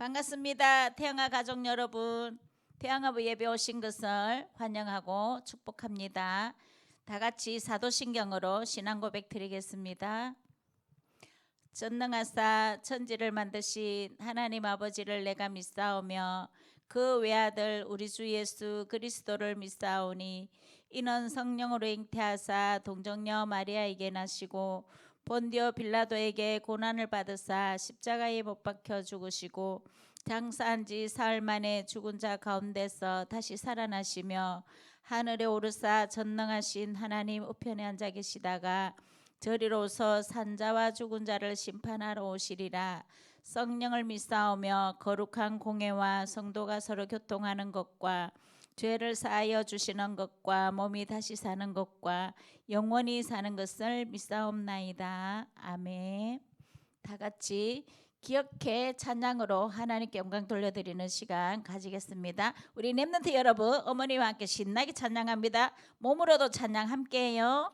반갑습니다. 태영아 가족 여러분, 태영아부 예배 오신 것을 환영하고 축복합니다. 다 같이 사도신경으로 신앙 고백 드리겠습니다. 전능하사 천지를 만드신 하나님 아버지를 내가 믿사오며 그 외아들 우리 주 예수 그리스도를 믿사오니 이는 성령으로 잉태하사 동정녀 마리아에게 나시고 본디오 빌라도에게 고난을 받으사 십자가에 못 박혀 죽으시고 장사한 지 사흘 만에 죽은 자 가운데서 다시 살아나시며 하늘에 오르사 전능하신 하나님 우편에 앉아 계시다가 저리로서 산자와 죽은 자를 심판하러 오시리라. 성령을 믿사오며 거룩한 공회와 성도가 서로 교통하는 것과 죄를 사하여 주시는 것과 몸이 다시 사는 것과 영원히 사는 것을 믿사옵나이다. 아멘. 다 같이 기억해 찬양으로 하나님께 영광 돌려드리는 시간 가지겠습니다. 우리 렘넌트 여러분, 어머니와 함께 신나게 찬양합니다. 몸으로도 찬양 함께해요.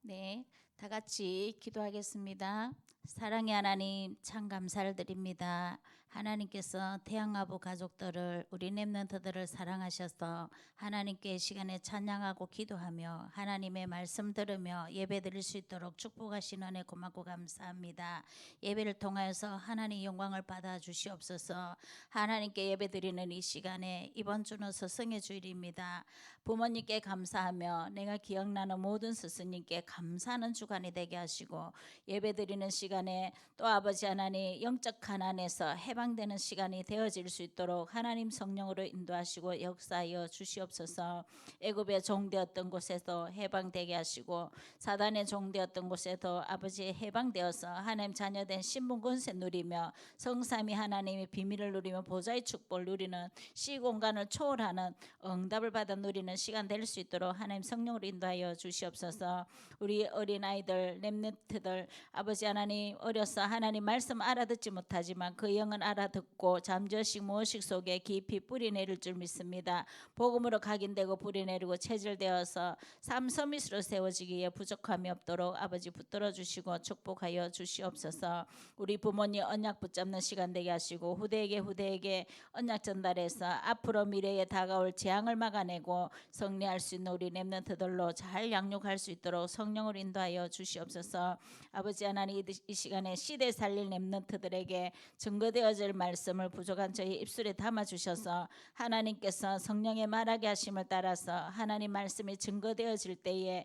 네, 다 같이 기도하겠습니다. 사랑의 하나님, 참 감사를 드립니다. 하나님께서 태양아부 가족들을, 우리 렘넌트들을 사랑하셔서 하나님께 시간에 찬양하고 기도하며 하나님의 말씀 들으며 예배 드릴 수 있도록 축복하시는 은혜 고맙고 감사합니다. 예배를 통하여서 하나님 영광을 받아 주시옵소서. 하나님께 예배 드리는 이 시간에 이번 주는 스승의 주일입니다. 부모님께 감사하며 내가 기억나는 모든 스승님께 감사하는 주간이 되게 하시고 예배드리는 시간에 또 아버지 하나님 영적 가난에서 해방되는 시간이 되어질 수 있도록 하나님 성령으로 인도하시고 역사하여 주시옵소서. 애굽의 종되었던 곳에서 해방되게 하시고 사단의 종되었던 곳에도 아버지 해방되어서 하나님 자녀된 신분 권세 누리며 성삼위 하나님의 비밀을 누리며 보좌의 축복을 누리는 시공간을 초월하는 응답을 받아 누리는 시간 될 수 있도록 하나님 성령으로 인도하여 주시옵소서. 우리 어린아이들 렘넌트들 아버지 하나님 어려서 하나님 말씀 알아듣지 못하지만 그 영은 알아듣고 잠재식 무의식 속에 깊이 뿌리 내릴 줄 믿습니다. 복음으로 각인되고 뿌리 내리고 체질되어서 삶 서밋으로 세워지기에 부족함이 없도록 아버지 붙들어 주시고 축복하여 주시옵소서. 우리 부모님 언약 붙잡는 시간 되게 하시고 후대에게 언약 전달해서 앞으로 미래에 다가올 재앙을 막아내고 승리할 수 있는 우리 렘넌트들로 잘 양육할 수 있도록 성령을 인도하여 주시옵소서. 아버지 하나님 이 이 시간에 시대 살릴 렘넌트들에게 증거되어질 말씀을 부족한 저희 입술에 담아주셔서 하나님께서 성령의 말하게 하심을 따라서 하나님 말씀이 증거되어질 때에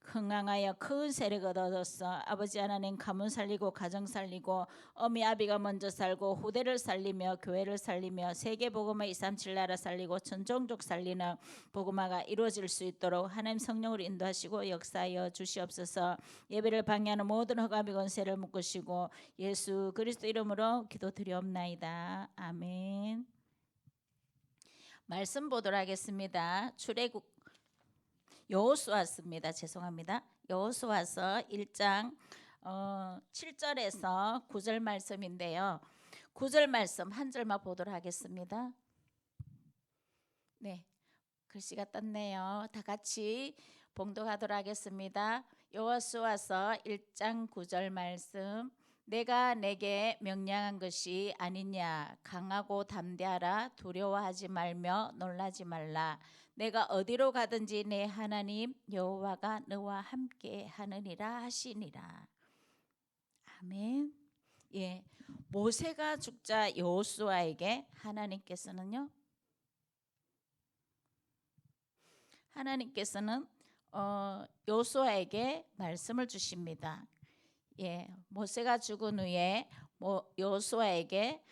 흥황하여 큰 세력을 얻었어. 아버지 하나님, 가문 살리고 가정 살리고 어미 아비가 먼저 살고 후대를 살리며 교회를 살리며 세계 복음화 237 나라 살리고 전종족 살리는 복음화가 이루어질 수 있도록 하나님 성령으로 인도하시고 역사하여 주시옵소서. 예배를 방해하는 모든 허감의 권세를 묶으시고 예수 그리스도 이름으로 기도드리옵나이다. 아멘. 말씀 보도록 하겠습니다. 출애굽 여호수아서입니다. 죄송합니다. 여호수아서 1장 7절에서 9절 말씀인데요. 9절 말씀 한 절만 보도록 하겠습니다. 네, 글씨가 떴네요. 다 같이 봉독하도록 하겠습니다. 여호수아서 1장 9절 말씀. 내가 내게 명령한 것이 아니냐. 강하고 담대하라. 두려워하지 말며 놀라지 말라. 내가 어디로 가든지 내 하나님 여호와가 너와 함께 하느니라 하시니라. 아멘. 예, 모세가 죽자 여호수아에게 하나님께서는 여호수아에게 말씀을 주십니다. 예, 모세가 죽은 후에 여호수아에게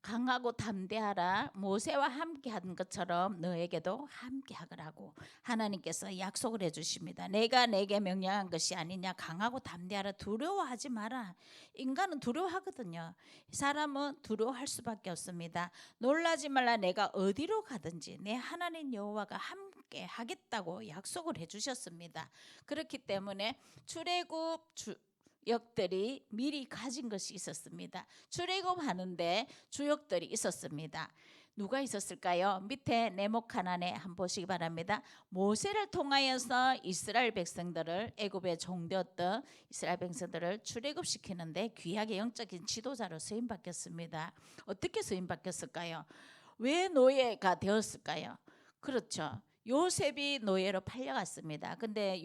강하고 담대하라. 모세와 함께 한 것처럼 너에게도 함께 하거라고 하나님께서 약속을 해주십니다. 내가 내게 명령한 것이 아니냐. 강하고 담대하라. 두려워하지 마라. 인간은 두려워하거든요. 사람은 두려워할 수밖에 없습니다. 놀라지 말라. 내가 어디로 가든지 내 하나님 여호와가 함께 하겠다고 약속을 해주셨습니다. 그렇기 때문에 출애굽 주역들이 미리 가진 것이 있었습니다. 출애굽하는데 주역들이 있었습니다. 누가 있었을까요? 밑에 네모 칸안에 한번 보시기 바랍니다. 모세를 통하여서 이스라엘 백성들을, 애굽의 종되었던 이스라엘 백성들을 출애굽시키는데 귀하게 영적인 지도자로 쓰임받겼습니다. 어떻게 쓰임받겼을까요? 왜 노예가 되었을까요? 그렇죠. 요셉이 노예로 팔려갔습니다. 근데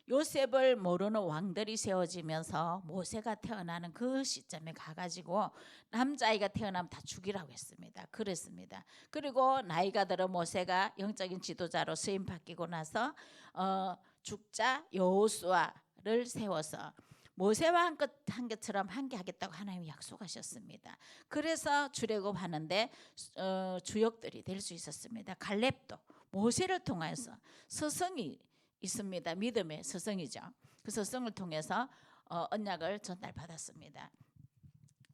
요셉을 모르는 왕들이 세워지면서 모세가 태어나는 그 시점에 가가지고 남자아이가 태어나면 다 죽이라고 했습니다. 그랬습니다. 그리고 나이가 들어 모세가 영적인 지도자로 쓰임 바뀌고 나서 죽자 여호수아를 세워서 모세와 한 것처럼 함께 하겠다고 하나님이 약속하셨습니다. 그래서 출애굽하는데 주역들이 될 수 있었습니다. 갈렙도 모세를 통해서 서성이 있습니다. 믿음의 서성이죠. 그 서성을 통해서 언약을 전달받았습니다.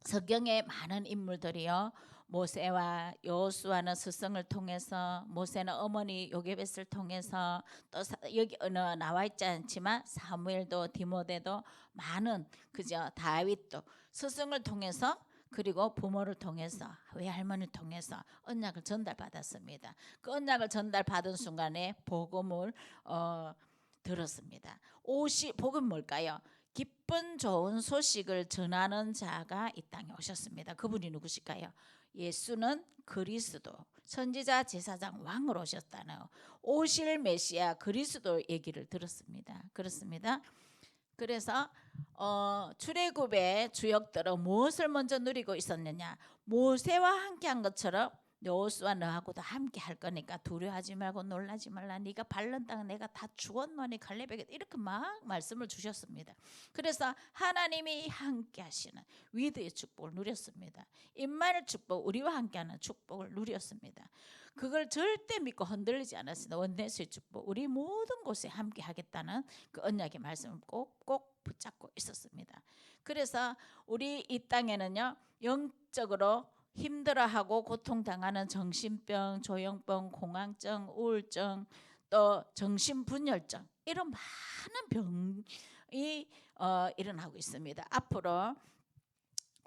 성경에 많은 인물들이요, 모세와 여호수아는 서성을 통해서, 모세는 어머니 요게벳을 통해서, 또 여기 나와 있지 않지만 사무엘도 디모데도 많은 그죠, 다윗도 서성을 통해서, 그리고 부모를 통해서, 외할머니를 통해서 언약을 전달받았습니다. 그 언약을 전달받은 순간에 복음을 들었습니다. 복음 뭘까요? 기쁜 좋은 소식을 전하는 자가 이 땅에 오셨습니다. 그분이 누구실까요? 예수는 그리스도, 선지자, 제사장, 왕으로 오셨다는 오실 메시아 그리스도 얘기를 들었습니다. 그렇습니다. 그래서 출애굽의 주역들은 무엇을 먼저 누리고 있었느냐? 모세와 함께한 것처럼 여호수아 너하고도 함께 할 거니까 두려워하지 말고 놀라지 말라. 네가 밟는 땅은 내가 다 주었노니 갈렙에게, 이렇게 막 말씀을 주셨습니다. 그래서 하나님이 함께 하시는 위대의 축복을 누렸습니다. 임마누엘 축복, 우리와 함께하는 축복을 누렸습니다. 그걸 절대 믿고 흔들리지 않았습니다. 원내스의 축복, 우리 모든 곳에 함께 하겠다는 그 언약의 말씀을 꼭 붙잡고 있었습니다. 그래서 우리 이 땅에는요, 영적으로 힘들어하고 고통당하는 정신병, 조현병, 공황증, 우울증, 또 정신분열증, 이런 많은 병이 일어나고 있습니다. 앞으로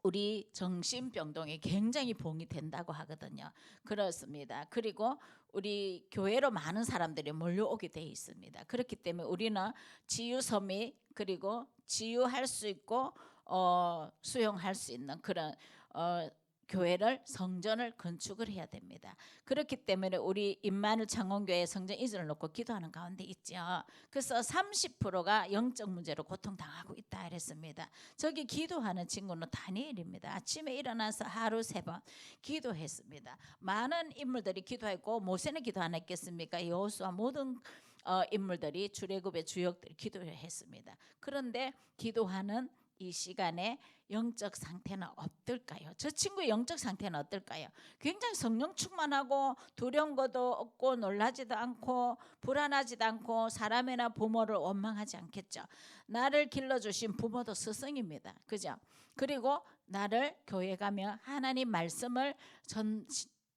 우리 정신병동이 굉장히 봉이 된다고 하거든요. 그렇습니다. 그리고 우리 교회로 많은 사람들이 몰려오게 돼 있습니다. 그렇기 때문에 우리는 치유섬이, 그리고 치유할 수 있고 수용할 수 있는 그런 교회를 성전을 건축을 해야 됩니다. 그렇기 때문에 우리 임마누엘 창원교회 성전 이전을 놓고 기도하는 가운데 있죠. 그래서 30%가 영적 문제로 고통당하고 있다 그랬습니다. 저기 기도하는 친구는 다니엘입니다. 아침에 일어나서 하루 3번 기도했습니다. 많은 인물들이 기도했고 모세는 기도 안 했겠습니까? 여호수아 모든 인물들이 출애굽의 주역들이 기도를 했습니다. 그런데 기도하는 이 시간에 영적 상태는 어떨까요? 저 친구의 영적 상태는 어떨까요? 굉장히 성령 충만하고 두려운 것도 없고 놀라지도 않고 불안하지도 않고 사람이나 부모를 원망하지 않겠죠. 나를 길러주신 부모도 스승입니다. 그죠? 그리고 나를 교회 가면 하나님 말씀을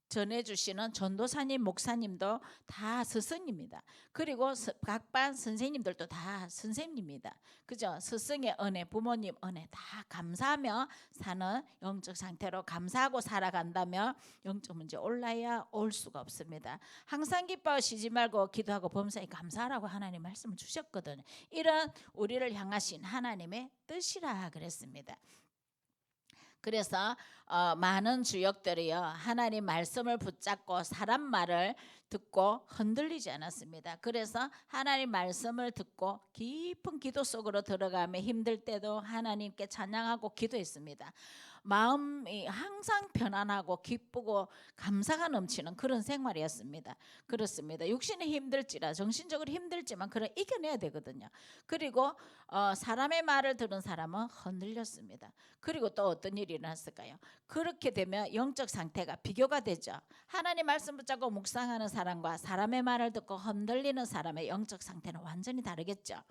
전해주시는 전도사님, 목사님도 다 스승입니다. 그리고 각 반 선생님들도 다 선생님입니다. 그죠? 스승의 은혜, 부모님 은혜 다 감사하며 사는 영적 상태로 감사하고 살아간다면 영적 문제 올라야 올 수가 없습니다. 항상 기뻐하시지 말고 기도하고 범사에 감사하라고 하나님 말씀을 주셨거든요. 이런 우리를 향하신 하나님의 뜻이라 그랬습니다. 그래서 많은 주역들이요 하나님 말씀을 붙잡고 사람 말을 듣고 흔들리지 않았습니다. 그래서 하나님 말씀을 듣고 깊은 기도 속으로 들어가며 힘들 때도 하나님께 찬양하고 기도했습니다. 마음이 항상 편안하고 기쁘고 감사가 넘치는 그런 생활이었습니다. 그렇습니다. 육신이 힘들지라 정신적으로 힘들지만 그걸 이겨내야 되거든요. 그리고 사람의 말을 들은 사람은 흔들렸습니다. 그리고 또 어떤 일이 일어났을까요? 그렇게 되면 영적 상태가 비교가 되죠. 하나님 말씀 붙잡고 묵상하는 사람과 사람의 말을 듣고 흔들리는 사람의 영적 상태는 완전히 다르겠죠.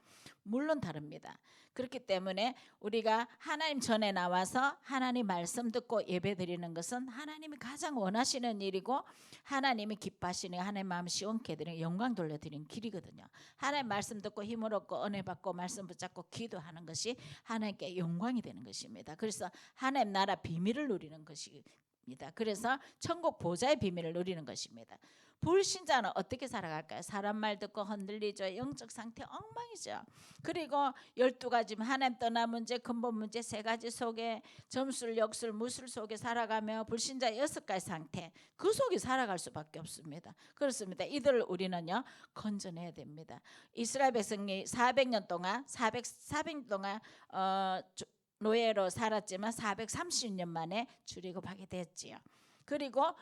물론 다릅니다. 그렇기 때문에 우리가 하나님 전에 나와서 하나님 말씀 듣고 예배 드리는 것은 하나님이 가장 원하시는 일이고 하나님이 기뻐하시는 하나님 마음 시원케 드리는 영광 돌려드리는 길이거든요. 하나님 말씀 듣고 힘을 얻고 은혜 받고 말씀 붙잡고 기도하는 것이 하나님께 영광이 되는 것입니다. 그래서 하나님 나라 비밀을 누리는 것입니다. 그래서 천국 보좌의 비밀을 누리는 것입니다. 불신자는 어떻게 살아갈까요? 사람 말 듣고 흔들리죠. 영적 상태 엉망이죠. 그리고 12가지 하나님 떠나 문제, 근본 문제 3가지 속에 점술, 역술, 무술 속에 살아가며 불신자 6가지 상태 그 속에 살아갈 수밖에 없습니다. 그렇습니다. 이들을 우리는요 건져내야 됩니다. 이스라엘 백성이 400년 동안 400년 동안 노예로 살았지만 430년 만에 출애굽하게 됐지요. 그리고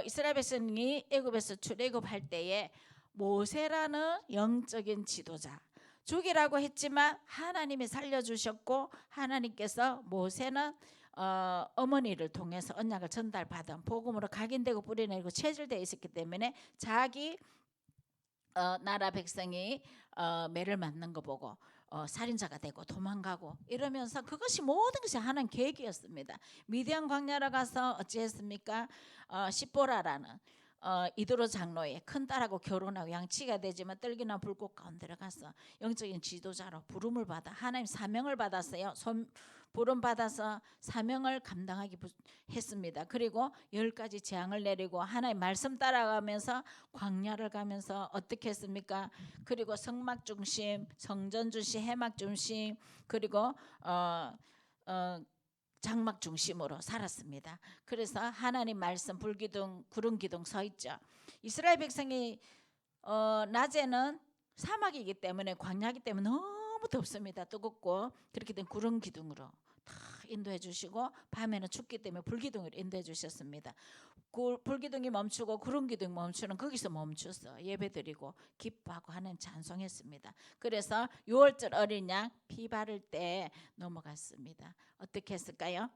이스라엘 백성이 애굽에서 출애굽할 때에 모세라는 영적인 지도자 죽이라고 했지만 하나님이 살려주셨고 하나님께서 모세는 어머니를 통해서 언약을 전달받은 복음으로 각인되고 뿌리내리고 체질되어 있었기 때문에 자기 나라 백성이 매를 맞는 거 보고 살인자가 되고 도망가고 이러면서 그것이 모든 것이 하나님 계획이었습니다. 미디안 광야로 가서 어찌했습니까? 시보라라는 이드로 장로의 큰딸하고 결혼하고 양치가 되지만 떨기나 불꽃 가운데로 가서 영적인 지도자로 부름을 받아 하나님 사명을 받았어요. 부름 받아서 사명을 감당하기 했습니다. 그리고 10가지 재앙을 내리고 하나님 말씀 따라가면서 광야를 가면서 어떻게 했습니까? 그리고 성막 중심, 성전 중심, 해막 중심, 그리고 장막 중심으로 살았습니다. 그래서 하나님 말씀 불기둥, 구름기둥 서 있죠. 이스라엘 백성이 낮에는 사막이기 때문에 광야이기 때문에 너무 덥습니다. 뜨겁고 그렇게 된 구름기둥으로 다 인도해 주시고 밤에는 춥기 때문에 불기둥으로 인도해 주셨습니다. 불기둥이 멈추고 구름기둥이 멈추는 거기서 멈췄어. 예배드리고 기뻐하고 하나님 찬송했습니다. 그래서 6월절 어린 양 피 바를 때 넘어갔습니다. 어떻게 했을까요?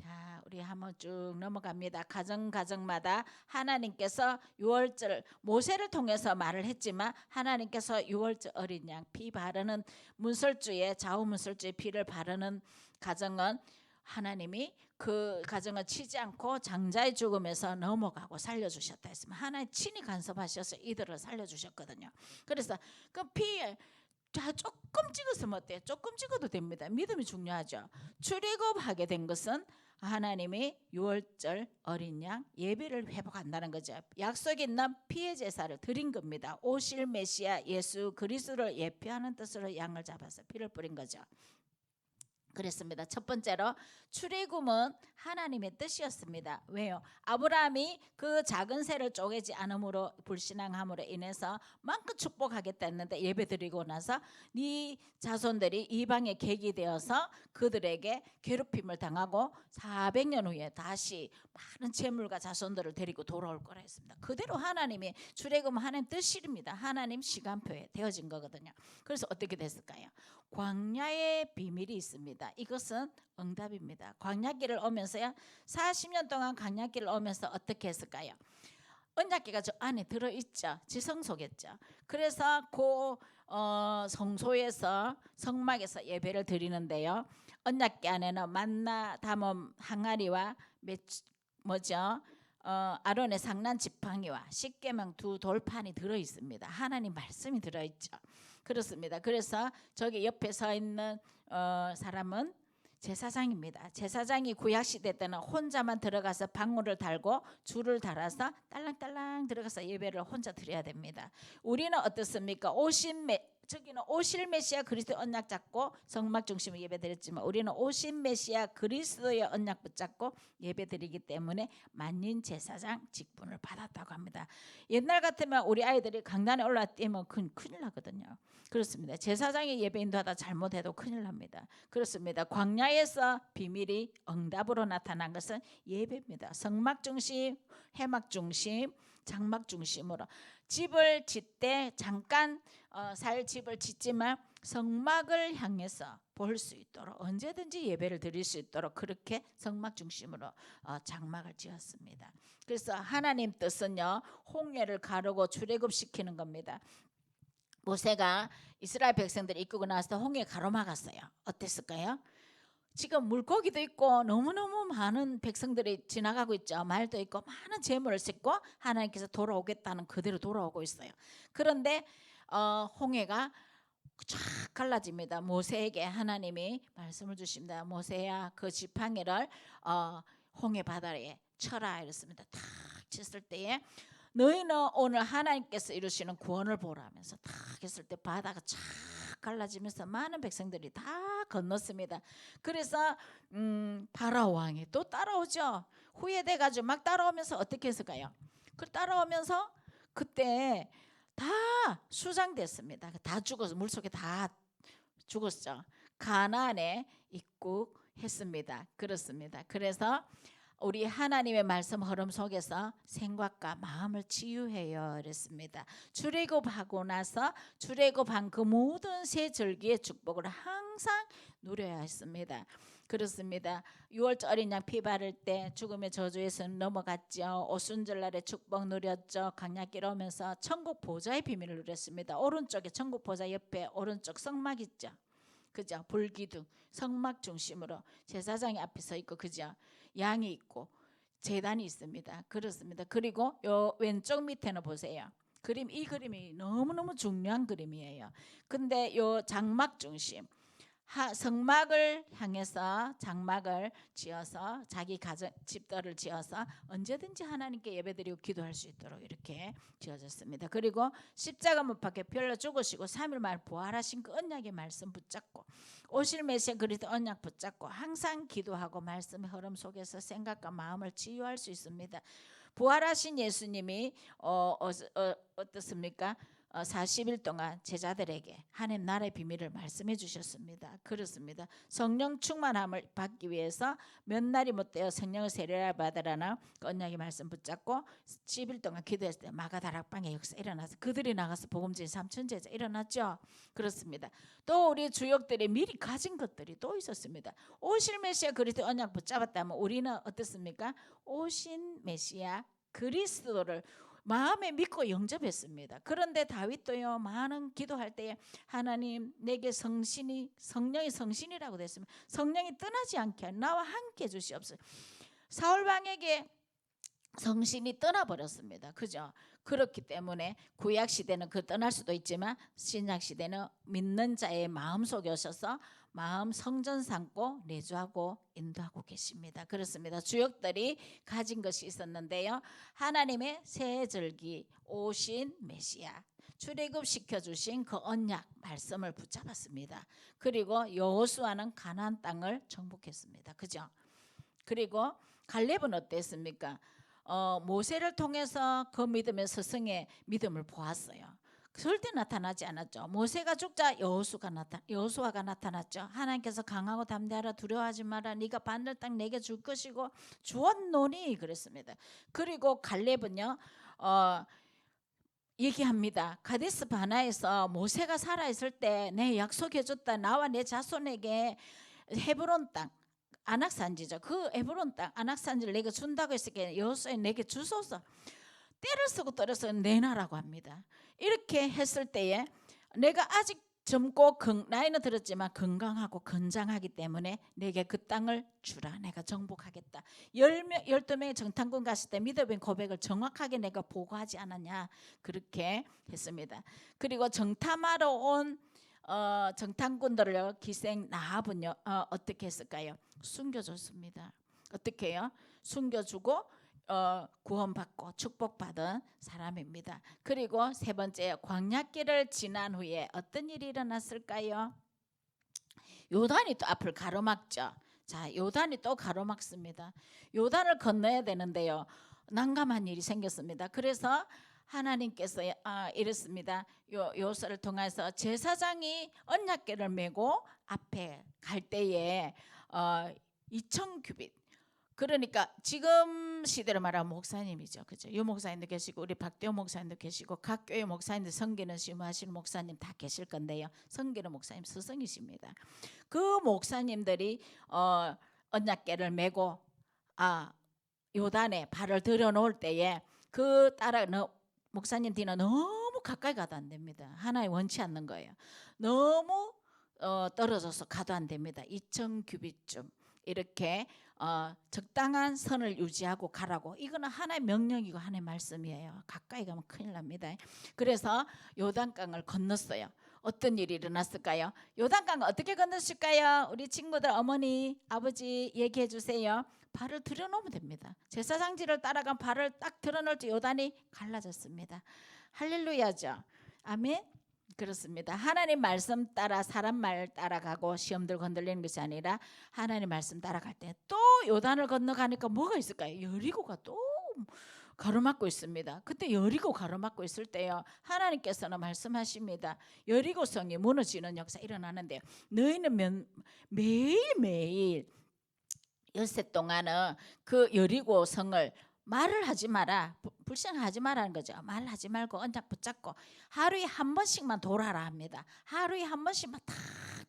자, 우리 한번 쭉 넘어갑니다. 가정마다 하나님께서 6월절 모세를 통해서 말을 했지만 하나님께서 6월절 어린 양 피 바르는 문설주에 좌우문설주에 피를 바르는 가정은 하나님이 그 가정을 치지 않고 장자의 죽음에서 넘어가고 살려주셨다 했으면 하나님 친히 간섭하셔서 이들을 살려주셨거든요. 그래서 그 피에 조금 찍었으면 어때요? 조금 찍어도 됩니다. 믿음이 중요하죠. 출애굽하게 된 것은 하나님이 6월절 어린 양 예배를 회복한다는 거죠. 약속 있는 피의 제사를 드린 겁니다. 오실 메시아 예수 그리스도를 예표하는 뜻으로 양을 잡아서 피를 뿌린 거죠. 그랬습니다. 첫 번째로 출애굽은 하나님의 뜻이었습니다. 왜요? 아브라함이 그 작은 새를 쪼개지 않음으로 불신앙함으로 인해서 만큼 축복하겠다 했는데 예배드리고 나서 네 자손들이 이방의 객이 되어서 그들에게 괴롭힘을 당하고 400년 후에 다시 많은 재물과 자손들을 데리고 돌아올 거라 했습니다. 그대로 하나님이 출애굽은 하나님 뜻입니다. 하나님 시간표에 되어진 거거든요. 그래서 어떻게 됐을까요? 광야의 비밀이 있습니다. 이것은 응답입니다. 광야길을 오면서요, 40년 동안 광야길을 오면서 어떻게 했을까요? 언약궤가 저 안에 들어있죠. 지성소겠죠. 그래서 그 성소에서 성막에서 예배를 드리는데요, 언약궤 안에는 만나 담은 항아리와 아론의 상난 지팡이와 십계명 두 돌판이 들어 있습니다. 하나님 말씀이 들어 있죠. 그렇습니다. 그래서 저기 옆에 서 있는 사람은 제사장입니다. 제사장이 구약시대 때는 혼자만 들어가서 방울을 달고 줄을 달아서 딸랑딸랑 들어가서 예배를 혼자 드려야 됩니다. 우리는 어떻습니까? 저기는 오실 메시아 그리스도의 언약 잡고 성막 중심으로 예배드렸지만 우리는 오실 메시아 그리스도의 언약 붙잡고 예배드리기 때문에 만인 제사장 직분을 받았다고 합니다. 옛날 같으면 우리 아이들이 강단에 올라뛰면 큰일 나거든요. 그렇습니다. 제사장이 예배 인도하다 잘못해도 큰일 납니다. 그렇습니다. 광야에서 비밀이 응답으로 나타난 것은 예배입니다. 성막 중심, 회막 중심, 장막 중심으로 집을 짓되 잠깐 살 집을 짓지만 성막을 향해서 볼 수 있도록 언제든지 예배를 드릴 수 있도록 그렇게 성막 중심으로 장막을 지었습니다. 그래서 하나님 뜻은요, 홍해를 가르고 출애굽시키는 겁니다. 모세가 이스라엘 백성들이 이끌고 나서 홍해 가로막았어요. 어땠을까요? 지금 물고기도 있고 너무너무 많은 백성들이 지나가고 있죠. 말도 있고 많은 재물을 싣고 하나님께서 돌아오겠다는 그대로 돌아오고 있어요. 그런데 홍해가 쫙 갈라집니다. 모세에게 하나님이 말씀을 주십니다. 모세야, 그 지팡이를 홍해 바다에 쳐라 이랬습니다. 탁 쳤을 때에 너희는 오늘 하나님께서 이루시는 구원을 보라 하면서 탁 했을 때 바다가 쫙 갈라지면서 많은 백성들이 다 건넜습니다. 그래서 바라오 왕이 또 따라오죠. 후회돼 가지고 막 따라오면서 어떻게 했을까요? 그 따라오면서 그때 다 수장됐습니다. 다 죽어서 물속에 다 죽었죠. 가나안에 입국했습니다. 그렇습니다. 그래서 우리 하나님의 말씀 흐름 속에서 생각과 마음을 치유해요 그랬습니다. 출애굽하고 나서 출애굽한 그 모든 새 절기의 축복을 항상 누려야 했습니다. 그렇습니다. 6월절 어린 양 피 바를 때 죽음의 저주에서 넘어갔죠. 오순절날에 축복 누렸죠. 광야길 오면서 천국 보좌의 비밀을 누렸습니다. 오른쪽에 천국 보좌 옆에 오른쪽 성막 있죠. 그죠? 불기둥 성막 중심으로 제사장이 앞에 서 있고, 그죠? 양이 있고 제단이 있습니다. 그렇습니다. 그리고 요 왼쪽 밑에는 보세요. 이 그림이 너무너무 중요한 그림이에요. 근데 요 장막 중심 성막을 향해서 장막을 지어서 자기 가정 집들을 지어서 언제든지 하나님께 예배드리고 기도할 수 있도록 이렇게 지어졌습니다. 그리고 십자가 못 박혀 별로 죽으시고 3일 만에 부활하신 그 언약의 말씀 붙잡고 오실 메시아 그리스도 언약 붙잡고 항상 기도하고 말씀의 흐름 속에서 생각과 마음을 치유할 수 있습니다. 부활하신 예수님이 어떻습니까? 40일 동안 제자들에게 하나님 나라의 비밀을 말씀해 주셨습니다. 그렇습니다. 성령 충만함을 받기 위해서 몇 날이 못되어 성령을 세례를 받으라나 그 언약의 말씀 붙잡고 10일 동안 기도했을 때 마가다락방의 역사 일어나서 그들이 나가서 복음진 3천 제자 일어났죠. 그렇습니다. 또 우리 주역들이 미리 가진 것들이 또 있었습니다. 오실 메시아 그리스도 언약 붙잡았다면 우리는 어떻습니까? 오신 메시아 그리스도를 마음에 믿고 영접했습니다. 그런데 다윗도요, 많은 기도할 때에 하나님 내게 성령이 성신이라고 됐습니다. 성령이 떠나지 않게 나와 함께 주시옵소서. 사울 왕에게 성신이 떠나버렸습니다. 그죠? 그렇기 때문에 구약 시대는 그 떠날 수도 있지만 신약 시대는 믿는 자의 마음속에 오셔서 마음 성전 삼고 내주하고 인도하고 계십니다. 그렇습니다. 주역들이 가진 것이 있었는데요, 하나님의 새 절기 오신 메시아 출애굽시켜 주신 그 언약 말씀을 붙잡았습니다. 그리고 여호수아는 가나안 땅을 정복했습니다. 그죠? 그리고 갈렙은 어땠습니까? 모세를 통해서 그 믿음의 스승의 믿음을 보았어요. 절대 나타나지 않았죠. 모세가 죽자 여호수아가 나타났죠. 하나님께서 강하고 담대하라, 두려워하지 마라, 네가 받는 땅 내게 줄 것이고 주었노니 그랬습니다. 그리고 갈렙은요 얘기합니다. 가데스 바나에서 모세가 살아있을 때 내 약속해줬다, 나와 내 자손에게 헤브론 땅, 안악산지죠. 그 헤브론 땅 안악산지를 내게 준다고 했으니까 여호수아 내게 주소서. 때를 쓰고 떨어서 내놔라고 합니다. 이렇게 했을 때에 내가 아직 젊고 나이는 들었지만 건강하고 건장하기 때문에 내게 그 땅을 주라. 내가 정복하겠다. 12명의 정탐꾼 갔을 때 믿음의 고백을 정확하게 내가 보고하지 않았냐, 그렇게 했습니다. 그리고 정탐하러 온 정탐꾼들을 기생 나합은요 어떻게 했을까요? 숨겨줬습니다. 어떻게 해요? 숨겨주고 구원받고 축복받은 사람입니다. 그리고 세 번째, 광야길을 지난 후에 어떤 일이 일어났을까요? 요단이 또 앞을 가로막죠. 자, 요단이 또 가로막습니다. 요단을 건너야 되는데요 난감한 일이 생겼습니다. 그래서 하나님께서 이랬습니다. 요서를 통해서 제사장이 언약궤를 메고 앞에 갈 때에 2000규빗, 그러니까 지금 시대로 말하면 목사님이죠. 그죠? 유 목사님도 계시고 우리 박대호 목사님도 계시고 각 교회 목사님들, 성기는 심하시는 목사님 다 계실 건데요. 성기는 목사님 스승이십니다. 그 목사님들이 언약궤를 메고 요단에 발을 들여놓을 때에 그 따라 목사님 뒤는 너무 가까이 가도 안 됩니다. 하나님 원치 않는 거예요. 너무 떨어져서 가도 안 됩니다. 2000규빗쯤 이렇게 적당한 선을 유지하고 가라고. 이거는 하나의 명령이고 하나의 말씀이에요. 가까이 가면 큰일 납니다. 그래서 요단강을 건넜어요. 어떤 일이 일어났을까요? 요단강을 어떻게 건넜을까요? 우리 친구들, 어머니, 아버지 얘기해 주세요. 발을 들여놓으면 됩니다. 제사장지를 따라간 발을 딱 들어놓을 때 요단이 갈라졌습니다. 할렐루야죠. 아멘. 그렇습니다. 하나님 말씀 따라 사람 말 따라가고 시험들 건들리는 것이 아니라 하나님 말씀 따라갈 때 또 요단을 건너가니까 뭐가 있을까요? 여리고가 또 가로막고 있습니다. 그때 여리고 가로막고 있을 때요 하나님께서는 말씀하십니다. 여리고성이 무너지는 역사 일어나는데요, 너희는 매일매일 엿새 동안은 그 여리고성을 말을 하지 마라, 불신하지 말라는 거죠. 말하지 말고 언약 붙잡고 하루에 한 번씩만 돌아라 합니다. 하루에 한 번씩만 딱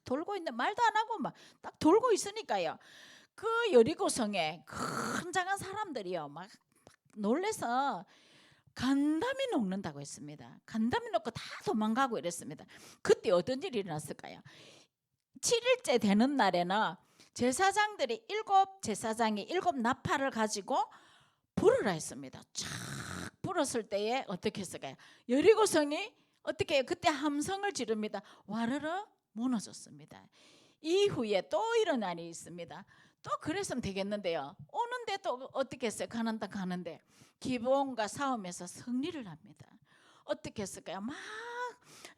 돌고 있는데 말도 안 하고 막 딱 돌고 있으니까요, 그 여리고성에 큰장한 사람들이요 막 놀래서 간담이 녹는다고 했습니다. 간담이 녹고 다 도망가고 이랬습니다. 그때 어떤 일이 일어났을까요? 7일째 되는 날에는 제사장들이 7제사장이 7나팔을 가지고 불으라 했습니다. 쫙 불었을 때에 어떻게 했을까요? 여리고성이 어떻게 해요? 그때 함성을 지릅니다. 와르르 무너졌습니다. 이후에 또 일어난 일이 있습니다. 또 그랬으면 되겠는데요, 오는데 또 어떻게 했어요? 가는데 기브온과 싸움에서 승리를 합니다. 어떻게 했을까요? 막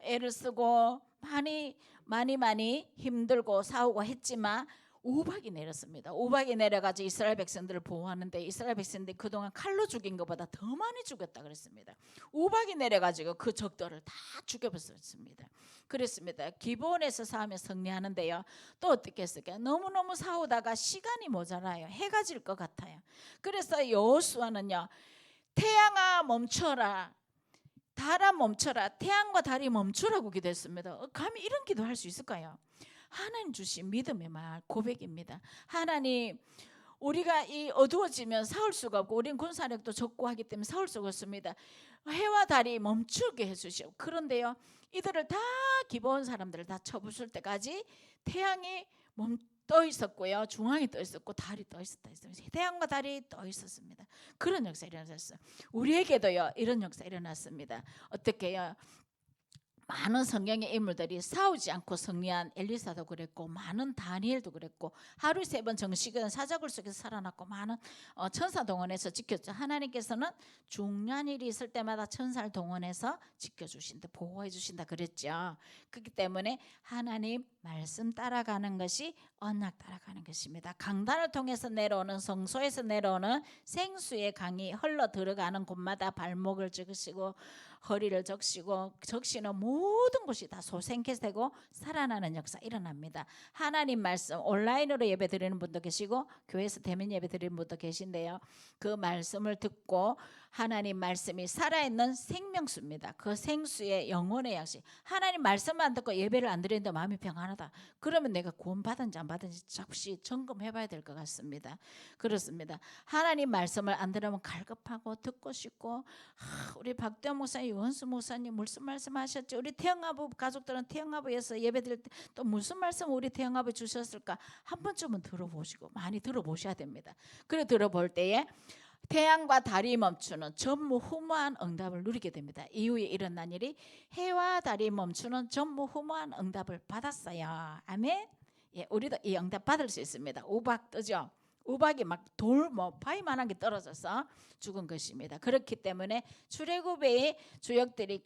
애를 쓰고 많이 힘들고 싸우고 했지만 우박이 내렸습니다. 우박이 내려가지고 이스라엘 백성들을 보호하는데 이스라엘 백성들이 그동안 칼로 죽인 것보다 더 많이 죽였다 그랬습니다. 우박이 내려가지고 그 적들을 다 죽여버렸습니다. 그랬습니다. 기브온에서 싸우며 승리하는데요, 또 어떻게 했을까요? 너무너무 싸우다가 시간이 모자라요. 해가 질 것 같아요. 그래서 여호수아는요, 태양아 멈춰라, 달아 멈춰라, 태양과 달이 멈추라고 기도했습니다. 감히 이런 기도할 수 있을까요? 하나님 주신 믿음의 말 고백입니다. 하나님, 우리가 이 어두워지면 싸울 수가 없고 우리는 군사력도 적고 하기 때문에 싸울 수가 없습니다. 해와 달이 멈추게 해주시오. 그런데요, 이들을 다 기브온 사람들을 다 쳐부술 때까지 태양이 떠 있었고요, 중앙에 떠 있었고 달이 떠 있었다 했어요. 태양과 달이 떠 있었습니다. 그런 역사 일어났어요. 우리에게도요 이런 역사 일어났습니다. 어떻게요? 많은 성경의 인물들이 싸우지 않고 승리한 엘리사도 그랬고, 많은 다니엘도 그랬고, 하루에 3번 정식은 사자굴 속에서 살아났고, 많은 천사 동원해서 지켰죠. 하나님께서는 중요한 일이 있을 때마다 천사를 동원해서 지켜주신다, 보호해 주신다 그랬죠. 그렇기 때문에 하나님 말씀 따라가는 것이 언약 따라가는 것입니다. 강단을 통해서 내려오는, 성소에서 내려오는 생수의 강이 흘러 들어가는 곳마다 발목을 적으시고 허리를 적시는 모든 곳이 다 소생케되고 살아나는 역사 일어납니다. 하나님 말씀, 온라인으로 예배 드리는 분도 계시고 교회에서 대면 예배 드리는 분도 계신데요, 그 말씀을 듣고 하나님 말씀이 살아있는 생명수입니다. 그 생수의 영혼의 양식. 하나님 말씀만 듣고 예배를 안 드리는데 마음이 평안하다, 그러면 내가 구원 받은지 안 받은지 잠시 점검해 봐야 될 것 같습니다. 그렇습니다. 하나님 말씀을 안 들으면 갈급하고 듣고 싶고, 우리 박대원 목사님, 유원수 목사님 무슨 말씀하셨지? 우리 태영아부 가족들은 태영아부에서 예배드릴 때 또 무슨 말씀 우리 태영아부 주셨을까? 한 번쯤은 들어보시고, 많이 들어보셔야 됩니다. 그래 들어볼 때에 태양과 달이 멈추는 전무후무한 응답을 누리게 됩니다. 이후에 일어난 일이 해와 달이 멈추는 전무후무한 응답을 받았어요. 아멘. 예, 우리도 이 응답 받을 수 있습니다. 우박 뜨죠. 우박이 막 돌 바위만한 게 떨어져서 죽은 것입니다. 그렇기 때문에 출애굽의 주역들이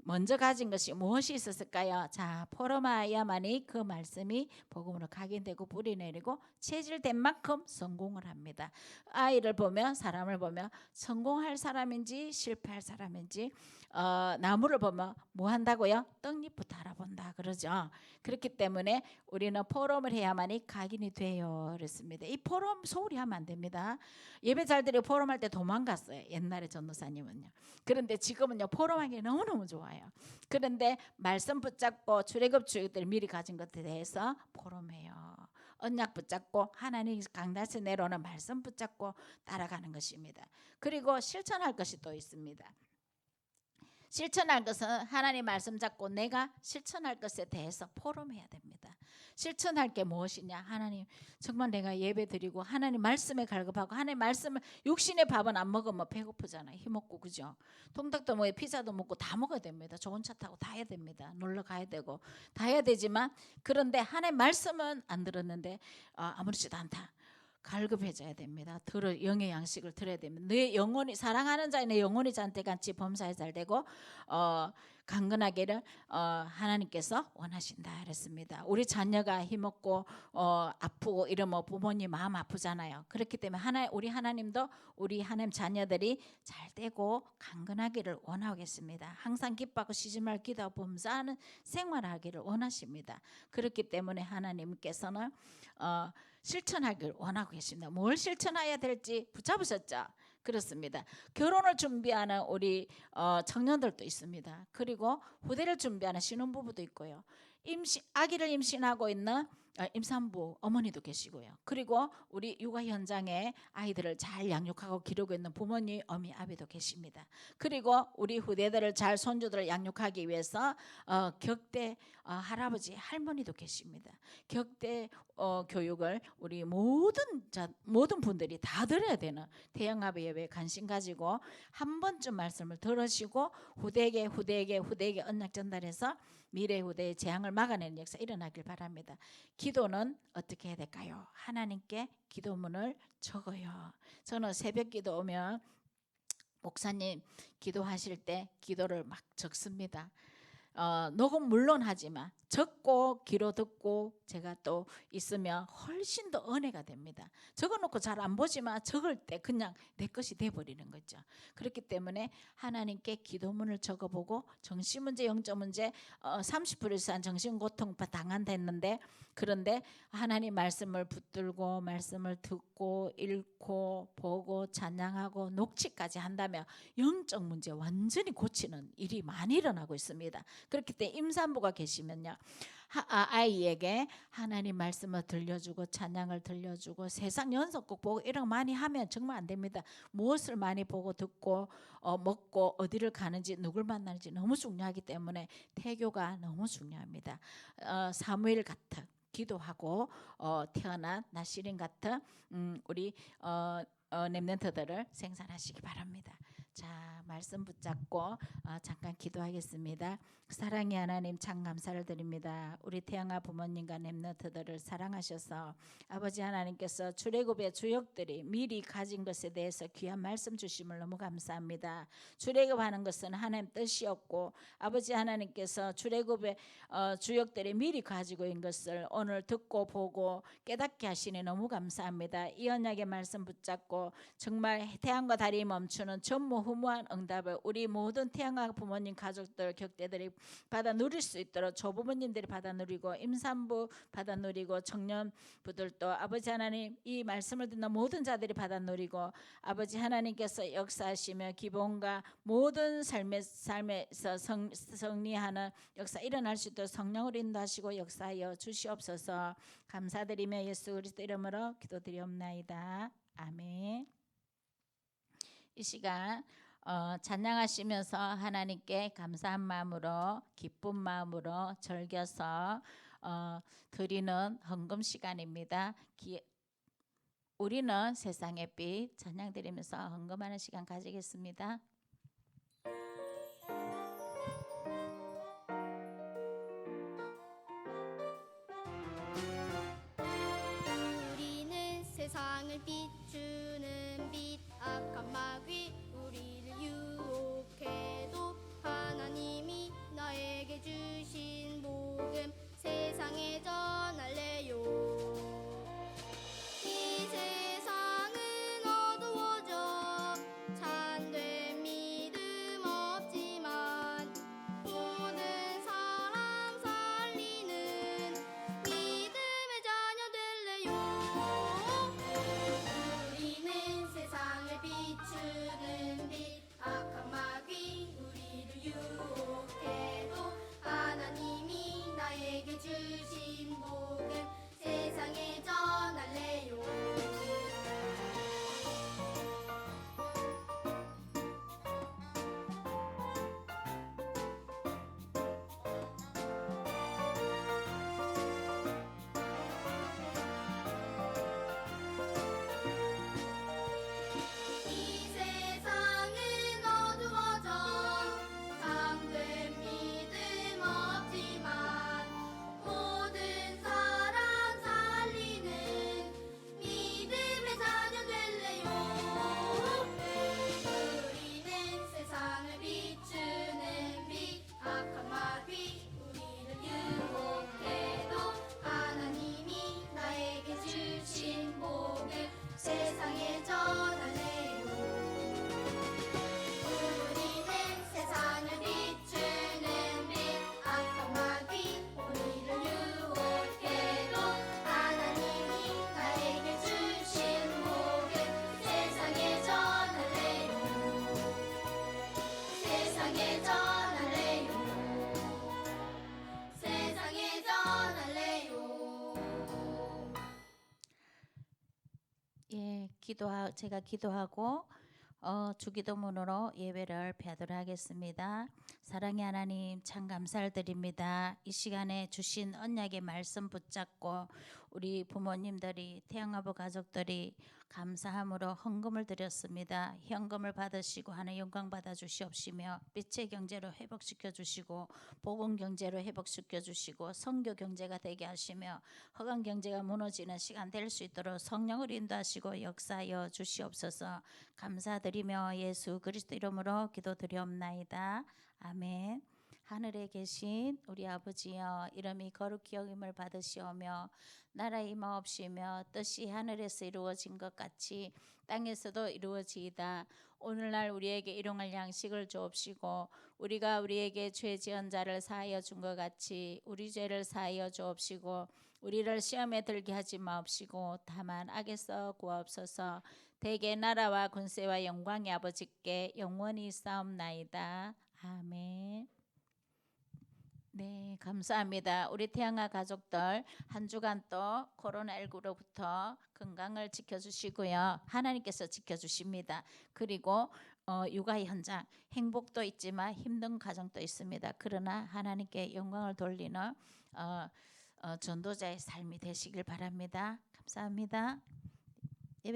먼저 가진 것이 무엇이 있었을까요? 자, 포로마야만이 그 말씀이 복음으로 각인되고 뿌리내리고 체질된 만큼 성공을 합니다. 아이를 보면, 사람을 보면 성공할 사람인지 실패할 사람인지, 나무를 보면 뭐 한다고요? 떡잎부터 알아본다 그러죠. 그렇기 때문에 우리는 포럼을 해야만이 각인이 돼요 그랬습니다. 이 포럼 소홀히 하면 안 됩니다. 예배 잘 드리고 포럼할 때 도망갔어요, 옛날에 전도사님은요. 그런데 지금은요, 포럼하기 너무너무 좋아요. 그런데 말씀 붙잡고 출애굽 주역들이 미리 가진 것에 대해서 포럼해요. 언약 붙잡고 하나님 강단에서 내려오는 말씀 붙잡고 따라가는 것입니다. 그리고 실천할 것이 또 있습니다. 실천할 것은 하나님 말씀 잡고 내가 실천할 것에 대해서 포럼해야 됩니다. 실천할 게 무엇이냐? 하나님 정말 내가 예배 드리고 하나님 말씀에 갈급하고, 하나님 말씀을, 육신의 밥은 안 먹으면 배고프잖아요. 힘없고, 그죠? 통닭도 먹고 피자도 먹고 다 먹어야 됩니다. 좋은 차 타고 다 해야 됩니다. 놀러 가야 되고 다 해야 되지만, 그런데 하나님 말씀은 안 들었는데 아무렇지도 않다. 갈급해져야 됩니다. 영의 양식을 들어야 됩니다. 내 영혼이, 사랑하는 자의 내 영혼이 잔뜩같이 범사에 잘 되고 강건하기를 하나님께서 원하신다 그랬습니다. 우리 자녀가 힘없고 아프고 이러면 부모님 마음 아프잖아요. 그렇기 때문에 우리 하나님도 우리 하나님 자녀들이 잘 되고 강건하기를 원하겠습니다. 항상 기뻐하고 쉬지 말고 기도하고 범사하는 생활하기를 원하십니다. 그렇기 때문에 하나님께서는 실천하기를 원하고 계십니다. 뭘 실천해야 될지 붙잡으셨죠? 그렇습니다. 결혼을 준비하는 우리 청년들도 있습니다. 그리고 후대를 준비하는 신혼부부도 있고요. 아기를 임신하고 있는 임산부 어머니도 계시고요. 그리고 우리 육아 현장에 아이들을 잘 양육하고 기르고 있는 부모님, 어미, 아비도 계십니다. 그리고 우리 후대들을 잘, 손주들을 양육하기 위해서 격대 할아버지, 할머니도 계십니다. 격대 교육을 우리 모든 분들이 다 들어야 되는 태영아부 예배에 관심 가지고 한 번쯤 말씀을 들으시고 후대에게 언약 전달해서 미래 후대의 재앙을 막아내는 역사 일어나길 바랍니다. 기도는 어떻게 해야 될까요? 하나님께 기도문을 적어요. 저는 새벽 기도 오면 목사님 기도하실 때 기도를 막 적습니다. 녹음 물론 하지만 적고 귀로 듣고 제가 또 있으면 훨씬 더 은혜가 됩니다. 적어놓고 잘 안 보지만 적을 때 그냥 내 것이 돼버리는 거죠. 그렇기 때문에 하나님께 기도문을 적어보고, 정신문제, 영적문제 30% 이상 정신고통 당한댔는데, 그런데 하나님 말씀을 붙들고 말씀을 듣고 읽고 보고 찬양하고 녹취까지 한다면 영적 문제 완전히 고치는 일이 많이 일어나고 있습니다. 그렇기 때문에 임산부가 계시면요, 아이에게 하나님 말씀을 들려주고 찬양을 들려주고 세상 연속곡 보고 이런 거 많이 하면 정말 안 됩니다. 무엇을 많이 보고 듣고 먹고 어디를 가는지 누굴 만나는지 너무 중요하기 때문에 태교가 너무 중요합니다. 사무엘 같은 기도하고 태어난 나시린 같은 우리 렘넌트들을 생산하시기 바랍니다. 자, 말씀 붙잡고 잠깐 기도하겠습니다. 사랑의 하나님, 참 감사를 드립니다. 우리 태양아 부모님과 렘넌트들을 사랑하셔서 아버지 하나님께서 출애굽의 주역들이 미리 가진 것에 대해서 귀한 말씀 주심을 너무 감사합니다. 출애굽하는 것은 하나님 뜻이었고 아버지 하나님께서 출애굽의 주역들이 미리 가지고 있는 것을 오늘 듣고 보고 깨닫게 하시니 너무 감사합니다. 이 언약의 말씀 붙잡고 정말 태양과 달이 멈추는 전무후무한 응답을 우리 모든 태양아 부모님 가족들 격대들이 받아 누릴 수 있도록 조부모님들이 받아 누리고 임산부 받아 누리고 청년부들도 아버지 하나님 이 말씀을 듣는 모든 자들이 받아 누리고 아버지 하나님께서 역사하시며 기본과 모든 삶에서 성리하는 역사 일어날 수 있도록 성령을 인도하시고 역사하여 주시옵소서. 감사드리며 예수 그리스도 이름으로 기도드리옵나이다. 아멘. 이 시간 찬양하시면서 하나님께 감사한 마음으로 기쁜 마음으로 즐겨서 드리는 헌금 시간입니다. 우리는 세상의 빛 찬양 드리면서 헌금하는 시간 가지겠습니다. 우리는 세상을 비추는 빛 악한 마귀 우리를 유혹해도 하나님이 나에게 주신 복음 세상에 전할래요. 이 세상은 어두워져 참된 믿음 없지만 모든 사람 살리는 믿음의 자녀 될래요. 우리는 세상을 비추는 빛 악한 마귀 우리를 유혹해도 하나님이 나에게 주신 복음 세상에 전할래요. 이 세상은 어두워져 참된 믿음 없지만 모든 사람 살리는 믿음의 자녀 될래요. 우리는 세상을 비추는 빛 악한 마귀 우리를 유혹해도 하나님이 나에게 주신 복음 세상에 전할래요. 우리는 세상을 비추는 빛 악한 마귀 우리를 유혹해도 하나님이 나에게 주신 복음 세상에 전할래요. 세상에 전할래요. 세상에 전할래요. 예, 제가 기도하고 주기도문으로 예배를 펴도록 하겠습니다. 사랑의 하나님, 참 감사를 드립니다. 이 시간에 주신 언약의 말씀 붙잡고 우리 부모님들이 태양아부 가족들이 감사함으로 헌금을 드렸습니다. 현금을 받으시고 하는 영광 받아 주시옵시며 빛의 경제로 회복시켜 주시고 복음 경제로 회복시켜 주시고 선교 경제가 되게 하시며 허강 경제가 무너지는 시간 될 수 있도록 성령을 인도하시고 역사하여 주시옵소서. 감사드리며 예수 그리스도 이름으로 기도드리옵나이다. 아멘. 하늘에 계신 우리 아버지여, 이름이 거룩히 여김을 받으시오며 나라 임하옵시며 뜻이 하늘에서 이루어진 것 같이 땅에서도 이루어지이다. 오늘날 우리에게 일용할 양식을 주옵시고 우리가 우리에게 죄 지은 자를 사하여 준 것 같이 우리 죄를 사하여 주옵시고 우리를 시험에 들게 하지 마옵시고 다만 악에서 구하옵소서. 대개 나라와 권세와 영광이 아버지께 영원히 있사옵나이다. 아멘. 네, 감사합니다. 우리 태양아 가족들 한 주간 또 코로나19로부터 건강을 지켜주시고요. 하나님께서 지켜주십니다. 그리고 육아 현장 행복도 있지만 힘든 가정도 있습니다. 그러나 하나님께 영광을 돌리는 전도자의 삶이 되시길 바랍니다. 감사합니다.